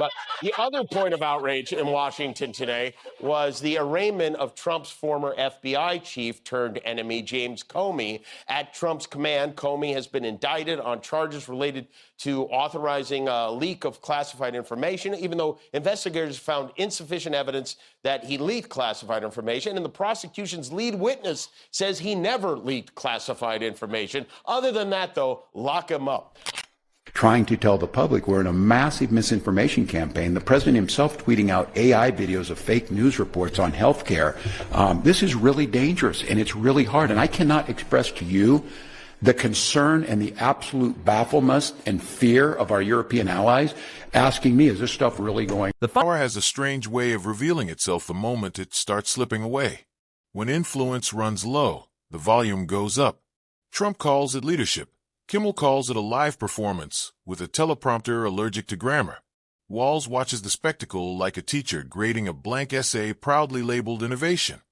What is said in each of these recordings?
But the other point of outrage in Washington today was the arraignment of Trump's former FBI chief turned enemy, James Comey. At Trump's command, Comey has been indicted on charges related to authorizing a leak of classified information, even though investigators found insufficient evidence that he leaked classified information. And the prosecution's lead witness says he never leaked classified information. Other than that, though, lock him up. Trying to tell the public we're in a massive misinformation campaign. The president himself tweeting out AI videos of fake news reports on healthcare. This is really dangerous and it's really hard. And I cannot express to you the concern and the absolute bafflement and fear of our European allies asking me, is this stuff really going? The power has a strange way of revealing itself the moment it starts slipping away. When influence runs low, the volume goes up. Trump calls it leadership. Kimmel calls it a live performance, with a teleprompter allergic to grammar. Walz watches the spectacle like a teacher grading a blank essay proudly labeled innovation.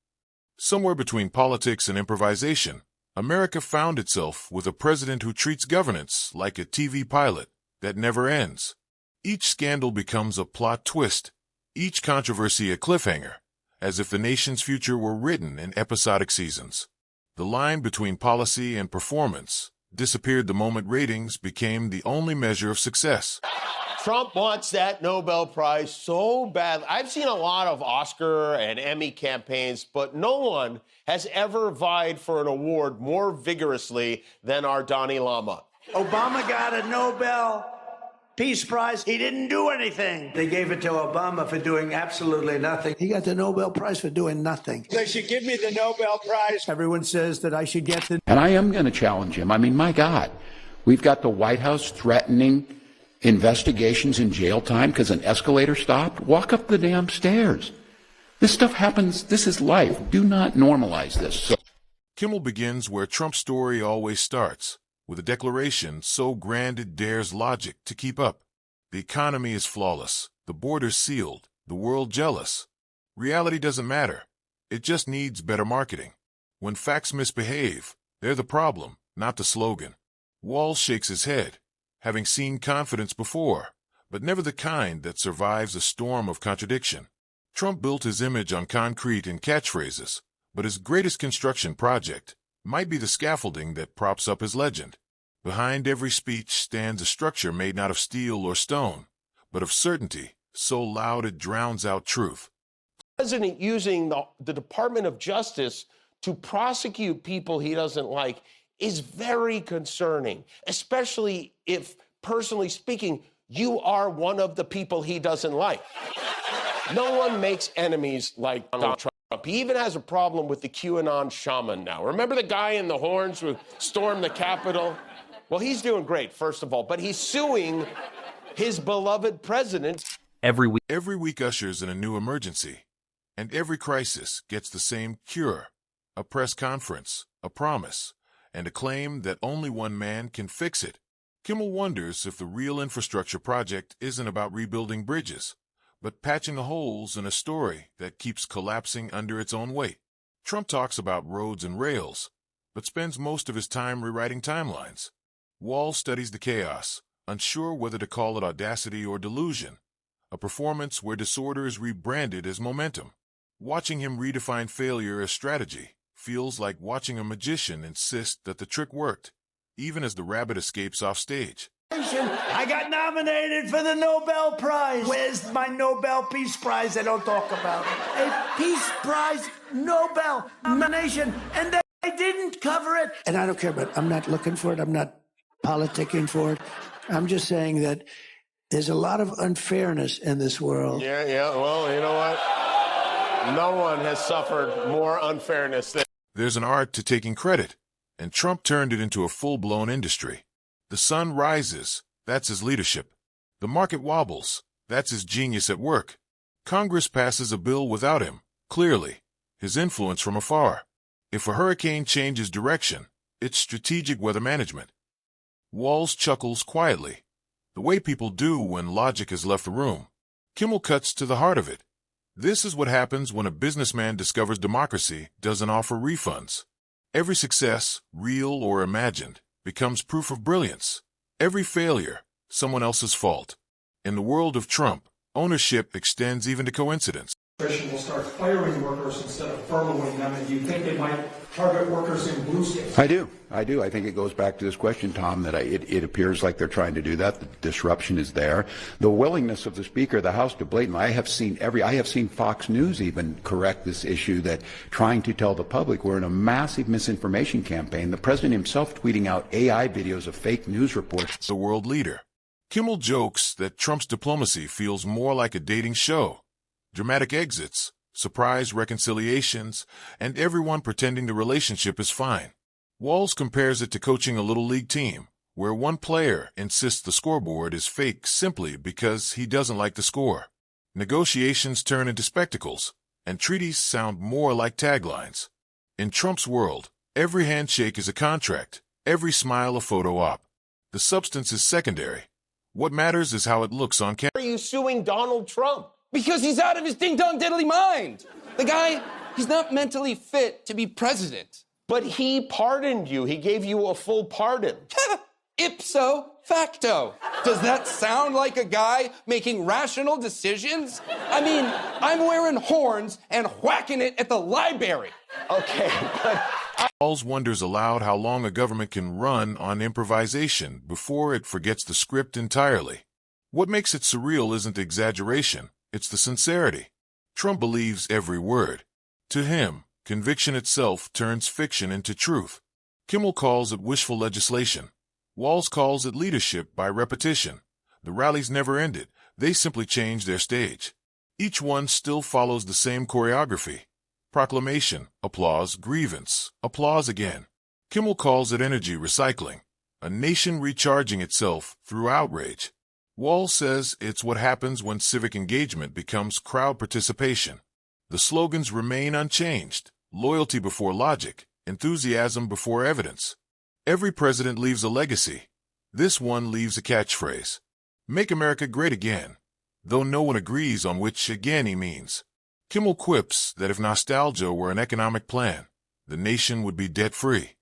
Somewhere between politics and improvisation, America found itself with a president who treats governance like a TV pilot that never ends. Each scandal becomes a plot twist, each controversy a cliffhanger, as if the nation's future were written in episodic seasons. The line between policy and performance disappeared the moment ratings became the only measure of success. Trump wants that Nobel Prize so bad. I've seen a lot of Oscar and Emmy campaigns, but no one has ever vied for an award more vigorously than our Dalai Lama. Obama got a Nobel Peace Prize. He didn't do anything. They gave it to Obama for doing absolutely nothing. He got the Nobel Prize for doing nothing. They should give me the Nobel Prize. Everyone says that I should get the... And I am going to challenge him. I mean, my God, we've got the White House threatening investigations in jail time because an escalator stopped. Walk up the damn stairs. This stuff happens. This is life. Do not normalize this. Kimmel begins where Trump's story always starts, with a declaration so grand it dares logic to keep up. The economy is flawless, the borders sealed, the world jealous. Reality doesn't matter. It just needs better marketing. When facts misbehave, they're the problem, not the slogan. Walz shakes his head, having seen confidence before, but never the kind that survives a storm of contradiction. Trump built his image on concrete and catchphrases, but his greatest construction project might be the scaffolding that props up his legend. Behind every speech stands a structure made not of steel or stone, but of certainty, so loud it drowns out truth. The president using the Department of Justice to prosecute people he doesn't like is very concerning, especially if, personally speaking, you are one of the people he doesn't like. No one makes enemies like Donald Trump. He even has a problem with the QAnon shaman now. Remember the guy in the horns who stormed the Capitol? Well, he's doing great, first of all, but he's suing his beloved president. Every week ushers in a new emergency, and every crisis gets the same cure, a press conference, a promise, and a claim that only one man can fix it. Kimmel wonders if the real infrastructure project isn't about rebuilding bridges, but patching the holes in a story that keeps collapsing under its own weight. Trump talks about roads and rails, but spends most of his time rewriting timelines. Walz studies the chaos, unsure whether to call it audacity or delusion, a performance where disorder is rebranded as momentum. Watching him redefine failure as strategy feels like watching a magician insist that the trick worked, even as the rabbit escapes off stage. I got nominated for the Nobel Prize. Where's my Nobel Peace Prize? They don't talk about it. A Peace Prize Nobel nomination, and they didn't cover it. And I don't care, but I'm not looking for it. I'm not politicking for it. I'm just saying that there's a lot of unfairness in this world. Yeah, well, you know what? No one has suffered more unfairness than... There's an art to taking credit, and Trump turned it into a full-blown industry. The sun rises, that's his leadership. The market wobbles, that's his genius at work. Congress passes a bill without him, clearly, his influence from afar. If a hurricane changes direction, it's strategic weather management. Walz chuckles quietly, the way people do when logic has left the room. Kimmel cuts to the heart of it. This is what happens when a businessman discovers democracy doesn't offer refunds. Every success, real or imagined, becomes proof of brilliance. Every failure, someone else's fault. In the world of Trump, Ownership extends even to coincidence. Will start firing workers instead of furloughing them, and do you think they might target workers in blue states? I do. I think it goes back to this question, Tom, that it appears like they're trying to do that. The disruption is there. The willingness of the Speaker of the House to blatantly, I have seen Fox News even correct this issue, that trying to tell the public we're in a massive misinformation campaign. The President himself tweeting out AI videos of fake news reports. The world leader. Kimmel jokes that Trump's diplomacy feels more like a dating show. Dramatic exits, surprise reconciliations, and everyone pretending the relationship is fine. Walz compares it to coaching a little league team, where one player insists the scoreboard is fake simply because he doesn't like the score. Negotiations turn into spectacles, and treaties sound more like taglines. In Trump's world, every handshake is a contract, every smile a photo op. The substance is secondary. What matters is how it looks on camera. Why are you suing Donald Trump? Because he's out of his ding-dong diddly mind. The guy, he's not mentally fit to be president. But he pardoned you. He gave you a full pardon. Ipso facto. Does that sound like a guy making rational decisions? I mean, I'm wearing horns and whacking it at the library. Okay, but... Walz wonders aloud how long a government can run on improvisation before it forgets the script entirely. What makes it surreal isn't exaggeration. It's the sincerity. Trump believes every word. To him, conviction itself turns fiction into truth. Kimmel calls it wishful legislation. Walz calls it leadership by repetition. The rallies never ended. They simply changed their stage. Each one still follows the same choreography. Proclamation, applause, grievance, applause again. Kimmel calls it energy recycling, a nation recharging itself through outrage. Walz says it's what happens when civic engagement becomes crowd participation. The slogans remain unchanged: loyalty before logic, enthusiasm before evidence. Every president leaves a legacy. This one leaves a catchphrase: Make America Great Again, though no one agrees on which again he means. Kimmel quips that if nostalgia were an economic plan, the nation would be debt-free.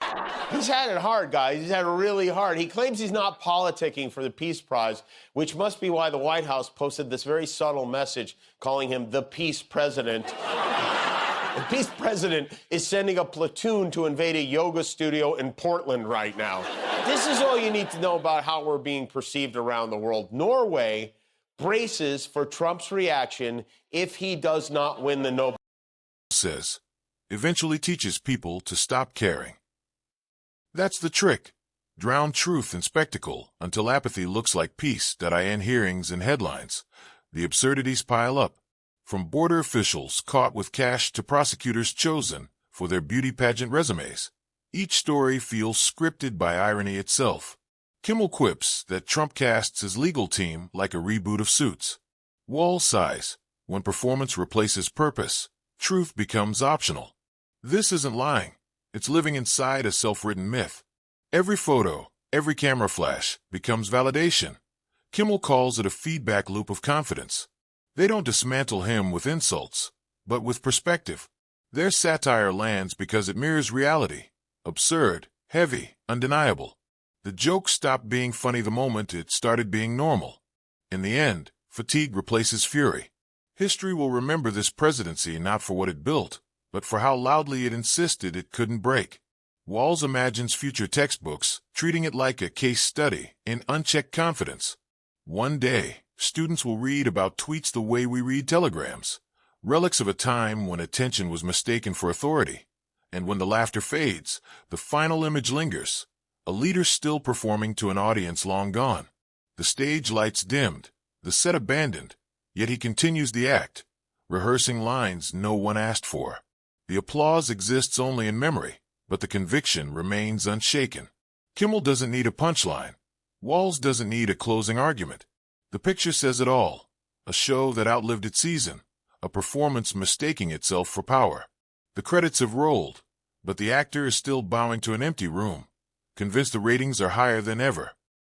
He's had it hard, guys. He's had it really hard. He claims he's not politicking for the Peace Prize, which must be why the White House posted this very subtle message calling him the Peace President. The Peace President is sending a platoon to invade a yoga studio in Portland right now. This is all you need to know about how we're being perceived around the world. Norway braces for Trump's reaction if he does not win the Nobel. Says, eventually teaches people to stop caring. That's the trick. Drown truth in spectacle until apathy looks like peace.in hearings and headlines. The absurdities pile up. From border officials caught with cash to prosecutors chosen for their beauty pageant resumes. Each story feels scripted by irony itself. Kimmel quips that Trump casts his legal team like a reboot of Suits. Walz sighs. When performance replaces purpose, truth becomes optional. This isn't lying. It's living inside a self-written myth. Every photo, every camera flash becomes validation. Kimmel calls it a feedback loop of confidence. They don't dismantle him with insults, but with perspective. Their satire lands because it mirrors reality. Absurd, heavy, undeniable. The joke stopped being funny the moment it started being normal. In the end, fatigue replaces fury. History will remember this presidency not for what it built, but for how loudly it insisted it couldn't break. Walz imagines future textbooks, treating it like a case study in unchecked confidence. One day, students will read about tweets the way we read telegrams, relics of a time when attention was mistaken for authority. And when the laughter fades, the final image lingers, a leader still performing to an audience long gone. The stage lights dimmed, the set abandoned, yet he continues the act, rehearsing lines no one asked for. The applause exists only in memory, but the conviction remains unshaken. Kimmel doesn't need a punchline. Walz doesn't need a closing argument. The picture says it all. A show that outlived its season. A performance mistaking itself for power. The credits have rolled, but the actor is still bowing to an empty room, convinced the ratings are higher than ever.